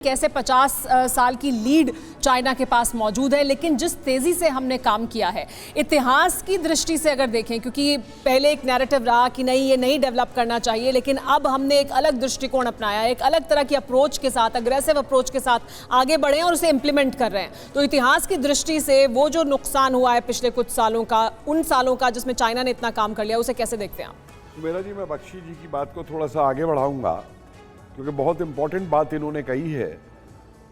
कैसे 50 साल की लीड चाइना के पास मौजूद है, लेकिन जिस तेजी से हमने काम किया है इतिहास की दृष्टि से अगर देखें, क्योंकि पहले एक नैरेटिव रहा कि नहीं ये नहीं डेवलप करना चाहिए, लेकिन अब हमने एक अलग दृष्टिकोण अपनाया, एक अलग तरह की अप्रोच के साथ, अग्रेसिव अप्रोच के साथ आगे बढ़े हैं और उसे इंप्लीमेंट कर रहे हैं। तो इतिहास की दृष्टि से वो जो नुकसान हुआ है पिछले कुछ सालों का, उन सालों का जिसमें चाइना ने इतना काम कर लिया, उसे कैसे देखते हैं आप? मेरा जी, मैं बख्शी जी की बात को थोड़ा सा आगे बढ़ाऊंगा क्योंकि बहुत इंपॉर्टेंट बात इन्होंने कही है।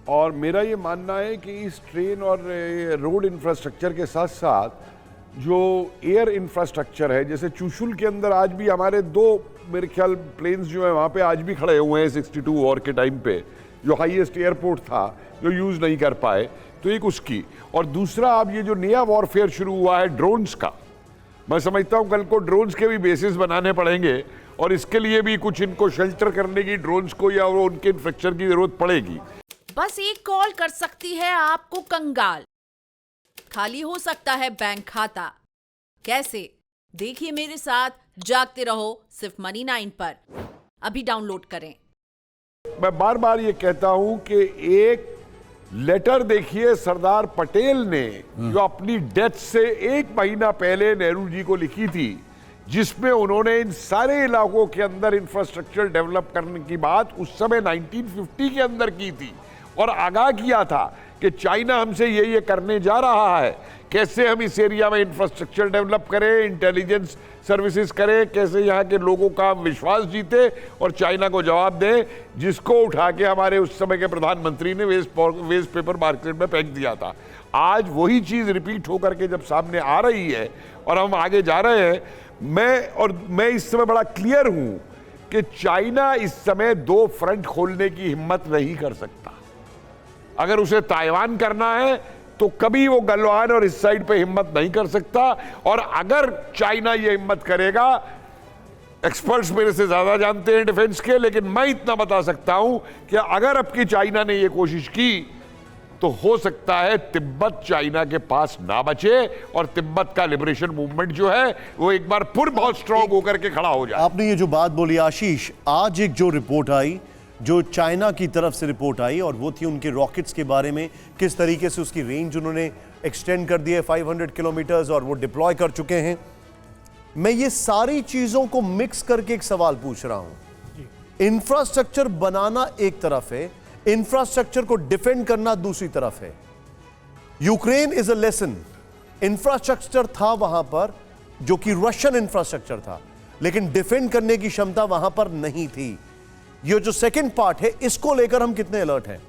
और मेरा ये मानना है कि इस ट्रेन और रोड इंफ्रास्ट्रक्चर के साथ साथ जो एयर इंफ्रास्ट्रक्चर है, जैसे चुशुल के अंदर आज भी हमारे दो मेरे ख्याल प्लेन्स जो है वहाँ पे आज भी खड़े हुए हैं 62 वॉर के टाइम पे, जो हाईएस्ट एयरपोर्ट था जो यूज़ नहीं कर पाए। तो एक उसकी, और दूसरा अब ये जो नया वॉरफेयर शुरू हुआ है ड्रोन्स का, मैं समझता हूँ कल को ड्रोन्स के भी बेसिस बनाने पड़ेंगे और इसके लिए भी कुछ इनको शेल्टर करने की ड्रोन्स को या वो उनके इंफ्रास्ट्रक्चर की जरूरत पड़ेगी। बस एक कॉल कर सकती है आपको कंगाल, खाली हो सकता है बैंक खाता। कैसे? देखिए मेरे साथ, जागते रहो सिर्फ मनी 9 पर। अभी डाउनलोड करें। मैं बार बार ये कहता हूं कि एक लेटर देखिए सरदार पटेल ने जो अपनी डेथ से 1 महीना पहले नेहरू जी को लिखी थी, जिसमें उन्होंने इन सारे इलाकों के अंदर इंफ्रास्ट्रक्चर डेवलप करने की बात उस समय 1950 के अंदर की थी और आगाह किया था कि चाइना हमसे ये करने जा रहा है, कैसे हम इस एरिया में इंफ्रास्ट्रक्चर डेवलप करें, इंटेलिजेंस सर्विसेज करें, कैसे यहाँ के लोगों का विश्वास जीते और चाइना को जवाब दें, जिसको उठा के हमारे उस समय के प्रधानमंत्री ने वेस्ट पेपर मार्केट में फेंक दिया था। आज वही चीज़ रिपीट होकर के जब सामने आ रही है और हम आगे जा रहे हैं, मैं इस समय बड़ा क्लियर हूं कि चाइना इस समय 2 फ्रंट खोलने की हिम्मत नहीं कर सकता। अगर उसे ताइवान करना है तो कभी वो गलवान और इस साइड पे हिम्मत नहीं कर सकता, और अगर चाइना ये हिम्मत करेगा, एक्सपर्ट्स मेरे से ज्यादा जानते हैं डिफेंस के, लेकिन मैं इतना बता सकता हूं कि अगर अब की चाइना ने ये कोशिश की तो हो सकता है तिब्बत चाइना के पास ना बचे और तिब्बत का लिबरेशन मूवमेंट जो है वो एक बार फिर बहुत स्ट्रांग होकर के खड़ा हो जाए। आपने ये जो बात बोली आशीष, आज एक जो रिपोर्ट आई, जो चाइना की तरफ से रिपोर्ट आई, और वो थी उनके रॉकेट्स के बारे में, किस तरीके से उसकी रेंज उन्होंने एक्सटेंड कर दी है 500 किलोमीटर्स और वो डिप्लॉय कर चुके हैं। मैं ये सारी चीजों को मिक्स करके एक सवाल पूछ रहा हूं। इंफ्रास्ट्रक्चर बनाना एक तरफ है, इंफ्रास्ट्रक्चर को डिफेंड करना दूसरी तरफ है। Ukraine is a lesson. Infrastructure था वहां पर जो कि रशियन इंफ्रास्ट्रक्चर था, लेकिन डिफेंड करने की क्षमता वहां पर नहीं थी। ये जो सेकंड पार्ट है, इसको लेकर हम कितने अलर्ट हैं?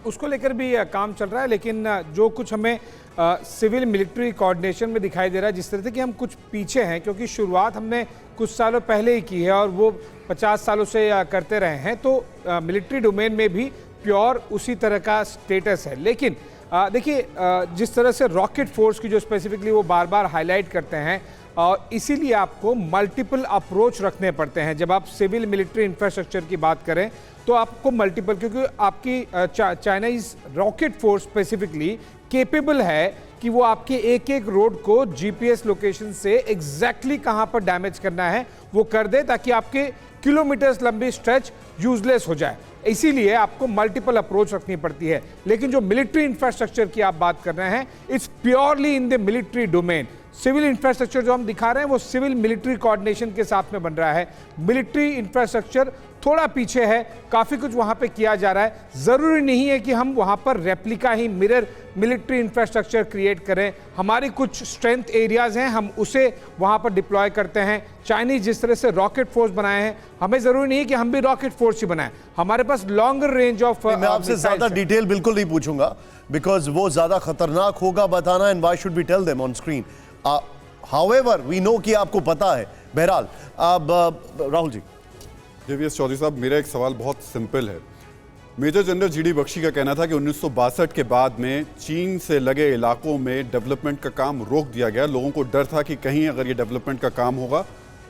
उसको लेकर भी काम चल रहा है, लेकिन जो कुछ हमें सिविल मिलिट्री कोऑर्डिनेशन में दिखाई दे रहा है, जिस तरह से कि हम कुछ पीछे हैं, क्योंकि शुरुआत हमने कुछ सालों पहले ही की है और वो 50 सालों से करते रहे हैं, तो मिलिट्री डोमेन में भी प्योर उसी तरह का स्टेटस है। लेकिन देखिए, जिस तरह से रॉकेट फोर्स की जो स्पेसिफिकली वो बार बार हाईलाइट करते हैं, और इसीलिए आपको मल्टीपल अप्रोच रखने पड़ते हैं। जब आप सिविल मिलिट्री इंफ्रास्ट्रक्चर की बात करें तो आपको मल्टीपल, क्योंकि आपकी Chinese rocket force specifically capable है कि वो आपके एक एक रोड को जीपीएस लोकेशन से एग्जैक्टली कहां पर डैमेज करना है वो कर दे, ताकि आपके किलोमीटर्स लंबी स्ट्रेच यूजलेस हो जाए। इसीलिए आपको मल्टीपल अप्रोच रखनी पड़ती है। लेकिन जो मिलिट्री इंफ्रास्ट्रक्चर की आप बात कर रहे हैं, it's purely in the military domain. Civil infrastructure जो हम दिखा रहे हैं वो सिविल मिलिट्री कोऑर्डिनेशन के साथ में बन रहा है। मिलिट्री इंफ्रास्ट्रक्चर थोड़ा पीछे है, काफ़ी कुछ वहाँ पे किया जा रहा है। ज़रूरी नहीं है कि हम वहाँ पर रेप्लिका ही मिरर मिलिट्री इंफ्रास्ट्रक्चर क्रिएट करें। हमारी कुछ स्ट्रेंथ एरियाज़ हैं, हम उसे वहाँ पर डिप्लॉय करते हैं। चाइनीज जिस तरह से रॉकेट फोर्स बनाए हैं, हमें ज़रूरी नहीं है कि हम भी रॉकेट फोर्स ही बनाएं। हमारे पास लॉन्गर रेंज ऑफ, मैं आपसे ज़्यादा डिटेल बिल्कुल नहीं पूछूंगा, बिकॉज वो ज़्यादा खतरनाक होगा बताना, and why should we tell them on screen. However we know कि आपको पता है। बहरहाल, अब राहुल जी। JVS चौधरी साहब, मेरा एक सवाल बहुत सिंपल है। मेजर जनरल GD बख्शी का कहना था कि 1962 के बाद में चीन से लगे इलाकों में डेवलपमेंट का काम रोक दिया गया। लोगों को डर था कि कहीं अगर ये डेवलपमेंट का काम होगा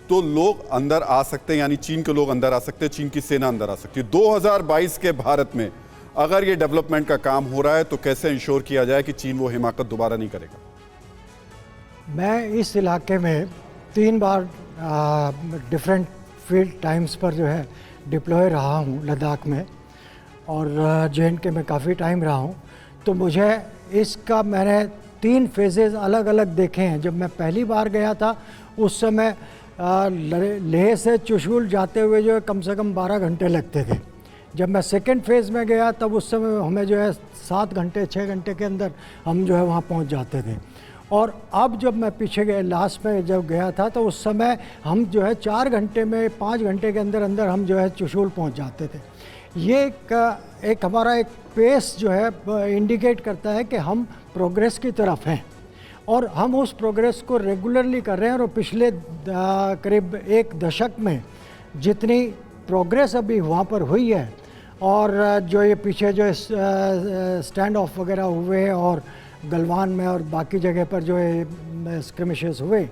तो लोग अंदर आ सकते हैं, यानी चीन के लोग अंदर आ सकते हैं, चीन की सेना अंदर आ सकती है। 2022 के भारत में अगर ये डेवलपमेंट का काम हो रहा है तो कैसे इंश्योर किया जाए कि चीन वो हिमाकत दोबारा नहीं करेगा? मैं इस इलाके में 3 बार डिफरेंट फील्ड टाइम्स पर जो है डिप्लॉय रहा हूँ लद्दाख में। और JNK में काफ़ी टाइम रहा हूँ, तो मुझे इसका मैंने 3 फेजेज़ अलग अलग देखे हैं। जब मैं पहली बार गया था उस समय लेह से चुशूल जाते हुए जो है कम से कम 12 घंटे लगते थे। जब मैं सेकेंड फेज़ में गया तब उस समय हमें जो है 7 घंटे 6 घंटे के अंदर हम जो है वहाँ पहुँच जाते थे। और अब जब मैं पीछे गए लास्ट में जब गया था तो उस समय हम जो है 4 घंटे में 5 घंटे के अंदर अंदर हम जो है चुशूल पहुँच जाते थे। ये एक हमारा एक पेस जो है इंडिकेट करता है कि हम प्रोग्रेस की तरफ हैं और हम उस प्रोग्रेस को रेगुलरली कर रहे हैं। और पिछले करीब 1 दशक में जितनी प्रोग्रेस अभी वहाँ पर हुई है और जो ये पीछे जो स्टैंड ऑफ वगैरह हुए हैं और गलवान में और बाकी जगह पर जो है स्क्रिमिशेस हुए,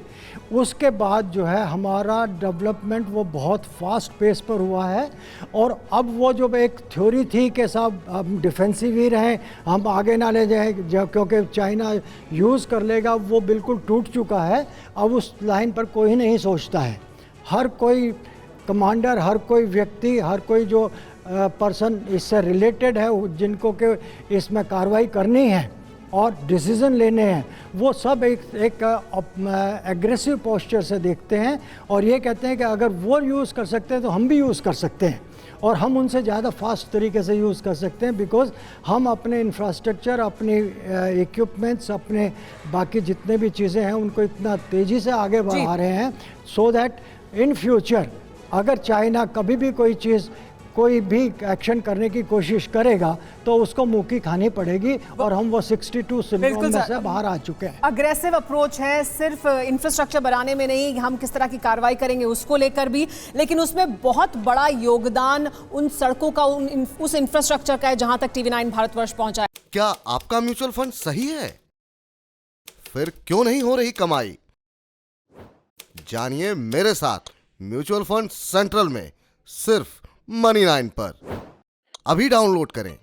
उसके बाद जो है हमारा डेवलपमेंट वो बहुत फास्ट पेस पर हुआ है। और अब वो जो एक थ्योरी थी कि साहब हम डिफेंसिव ही रहें, हम आगे ना ले जाएं क्योंकि चाइना यूज़ कर लेगा, वो बिल्कुल टूट चुका है। अब उस लाइन पर कोई नहीं सोचता है। हर कोई कमांडर, हर कोई व्यक्ति, हर कोई जो पर्सन इससे रिलेटेड है, जिनको के इसमें कार्रवाई करनी है और डिसीज़न लेने हैं, वो सब एक एग्रेसिव पोस्चर से देखते हैं और ये कहते हैं कि अगर वो यूज़ कर सकते हैं तो हम भी यूज़ कर सकते हैं और हम उनसे ज़्यादा फास्ट तरीके से यूज़ कर सकते हैं, बिकॉज़ हम अपने इंफ्रास्ट्रक्चर, अपने इक्विपमेंट्स, अपने बाकी जितने भी चीज़ें हैं उनको इतना तेज़ी से आगे बढ़ा रहे हैं सो दैट इन फ्यूचर अगर चाइना कभी भी कोई भी एक्शन करने की कोशिश करेगा तो उसको मुंह की खानी पड़ेगी। और हम वो 62 सिंड्रोम में से बाहर आ चुके हैं। अग्रेसिव अप्रोच है, सिर्फ इंफ्रास्ट्रक्चर बनाने में नहीं, हम किस तरह की कार्रवाई करेंगे उसको लेकर भी, लेकिन उसमें बहुत बड़ा योगदान उन सड़कों का, उस इंफ्रास्ट्रक्चर का है जहां तक TV9 भारतवर्ष पहुंचा है। क्या आपका म्यूचुअल फंड सही है? फिर क्यों नहीं हो रही कमाई? जानिए मेरे साथ म्यूचुअल फंड सेंट्रल में सिर्फ Money9 पर। अभी डाउनलोड करें